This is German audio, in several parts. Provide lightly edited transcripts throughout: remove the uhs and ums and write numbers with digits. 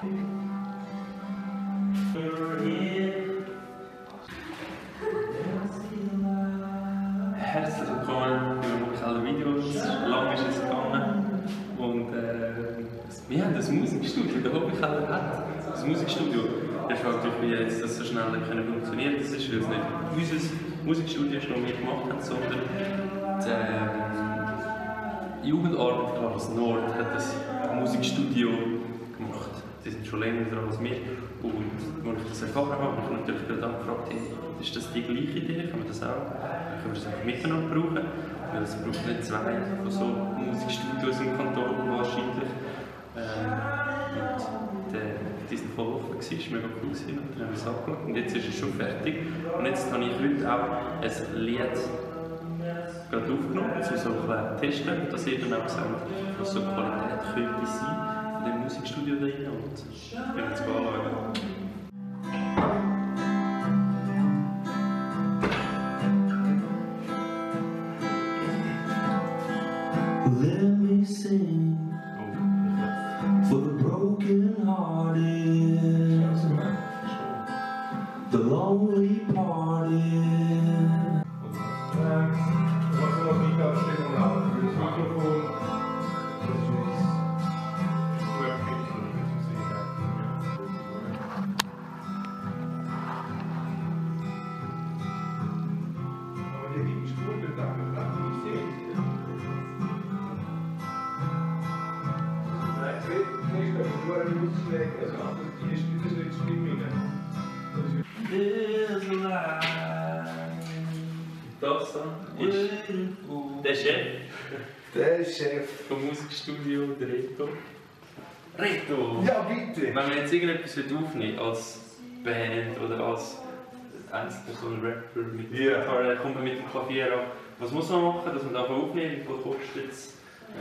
Herzlich willkommen bei lokalen Videos. Lang ist es gegangen und wir haben ein Musikstudio, der Hobbykeller hat ein Musikstudio. Ich frage mich, wie jetzt das so schnell funktionieren kann. Das ist, weil es nicht unser Musikstudio ist, das wir gemacht haben, sondern die Jugendarbeit Klaus Nord hat das Musikstudio gemacht. Sie sind schon länger dran als wir. Und als ich das erfahren habe, habe ich natürlich gerade angefragt, hey, ist das die gleiche Idee? Können wir das auch? Können wir das einfach miteinander brauchen? Weil es braucht nicht zwei von so Musikstudios im Kanton wahrscheinlich. Und die sind voll offen, es war mega cool und dann haben wir es angeschaut. Und jetzt ist es schon fertig. Und jetzt habe ich heute auch ein Lied gerade aufgenommen, um so ein bisschen testen, dass ihr dann auch sagt, was so Qualität könnte sein in dem Musikstudio da drin. Und ich bin jetzt anschauen. Let me sing for the broken hearted, the lonely parted. Was noch nicht Darstellung haben für das Mikrofon, das ist Working zum Singen. Aber die Spur wird dann nicht sehen. Nein, es wird nicht, aber nur eine Ausschläge, also die ist nicht Stimme. There's a light. Das da ist der Chef. Der Chef. Vom Musikstudio, der Reto. Reto! Ja, bitte! Wenn wir jetzt irgendetwas aufnehmen als Band oder als Einzelperson, Rapper mit Gitarre, kommt man mit dem Klavier an. Was muss man machen, dass man da aufnehmen kann? Wie viel kostet es?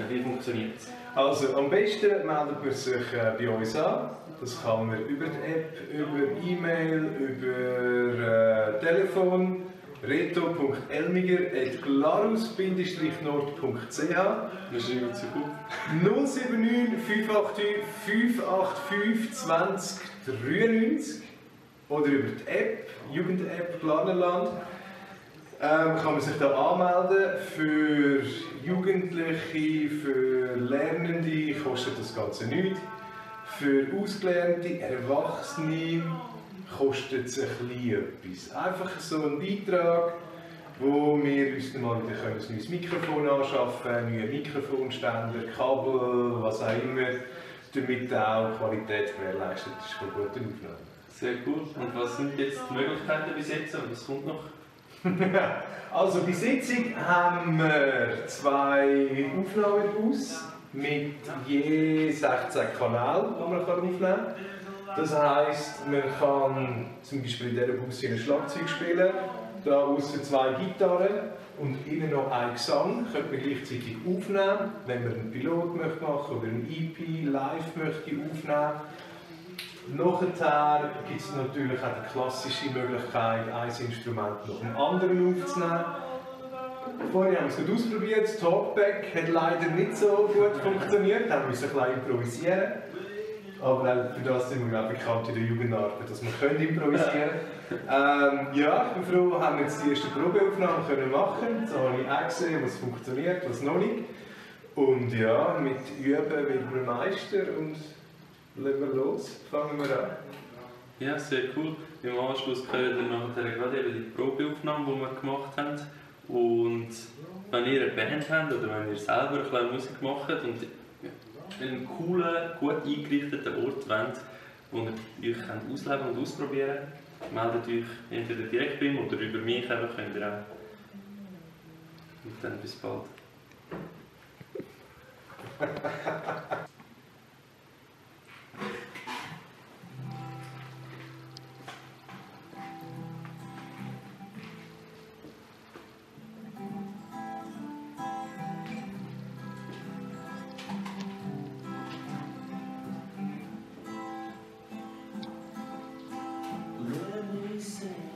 Wie funktioniert es? Also am besten meldet man sich bei uns an. Das kann man über die App, über E-Mail, über Telefon. reto.elmiger@glarus-nord.ch. Wir schreiben zu gut. 079 585 585 2093 oder über die App, Jugend-App Glarnerland. Kann man sich da anmelden. Für Jugendliche, für Lernende kostet das Ganze nichts. Für Ausgelernte, Erwachsene kostet es ein bisschen etwas. Einfach so ein Beitrag, wo wir uns dann mal wieder ein neues Mikrofon anschaffen können, neue Mikrofonständer, Kabel, was auch immer, damit auch Qualität gewährleistet ist von guten Aufnahmen. Sehr gut. Und was sind jetzt die Möglichkeiten bis jetzt und was kommt noch? Also bei Sitzung haben wir 2 Aufnahmebus mit je 16 Kanälen, die man aufnehmen kann. Das heisst, man kann zum Beispiel in dieser Bus ein Schlagzeug spielen, da aussen 2 Gitarren und innen noch ein Gesang, könnte man gleichzeitig aufnehmen, wenn man einen Pilot möchte machen oder ein EP live möchte aufnehmen. Nachher gibt es natürlich auch die klassische Möglichkeit, ein Instrument nach dem anderen aufzunehmen. Vorher haben wir es gerade ausprobiert, das Talkback hat leider nicht so gut funktioniert, da mussten wir ein bisschen improvisieren. Aber für das sind wir bekannt in der Jugendarbeit, dass wir improvisieren können. Ja, ich bin froh, haben wir jetzt die erste Probeaufnahme machen können. So habe ich auch gesehen, was funktioniert, was noch nicht. Und ja, mit Üben wird man Meister und legen wir los, fangen wir an. Ja, sehr cool. Im Anschluss können wir nachher gerade eben die Probeaufnahme, die wir gemacht haben. Und wenn ihr eine Band habt oder wenn ihr selber ein bisschen Musik macht und einen coolen, gut eingerichteten Ort wollt, wo ihr euch ausleben und ausprobieren könnt, meldet euch entweder direkt bei ihm oder über mich, könnt ihr auch. Und dann bis bald. Let me sing